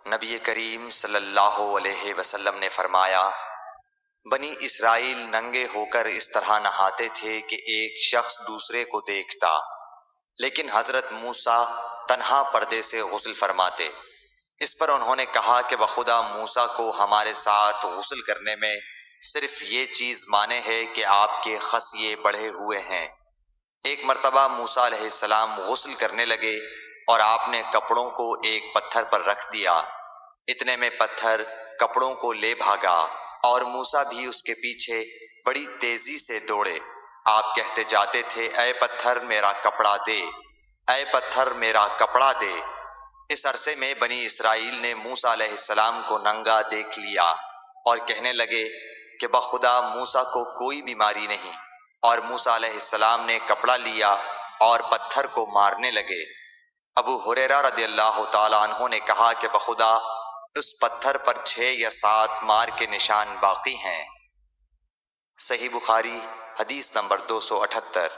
نبی کریم صلی اللہ علیہ وسلم نے فرمایا، بنی اسرائیل ننگے ہو کر اس طرح نہاتے تھے کہ ایک شخص دوسرے کو دیکھتا، لیکن حضرت موسیٰ تنہا پردے سے غسل فرماتے۔ اس پر انہوں نے کہا کہ بخدا موسیٰ کو ہمارے ساتھ غسل کرنے میں صرف یہ چیز مانے ہے کہ آپ کے خصیے بڑھے ہوئے ہیں۔ ایک مرتبہ موسیٰ علیہ السلام غسل کرنے لگے اور آپ نے کپڑوں کو ایک پتھر پر رکھ دیا۔ اتنے میں پتھر کپڑوں کو لے بھاگا اور موسیٰ بھی اس کے پیچھے بڑی تیزی سے دوڑے۔ آپ کہتے جاتے تھے، اے پتھر میرا کپڑا دے، اے پتھر میرا کپڑا دے۔ اس عرصے میں بنی اسرائیل نے موسیٰ علیہ السلام کو ننگا دیکھ لیا اور کہنے لگے کہ بخدا موسیٰ کو کوئی بیماری نہیں، اور موسیٰ علیہ السلام نے کپڑا لیا اور پتھر کو مارنے لگے۔ ابو ہریرہ رضی اللہ تعالیٰ عنہ نے کہا کہ بخدا اس پتھر پر 6 یا 7 مار کے نشان باقی ہیں۔ صحیح بخاری حدیث نمبر 278۔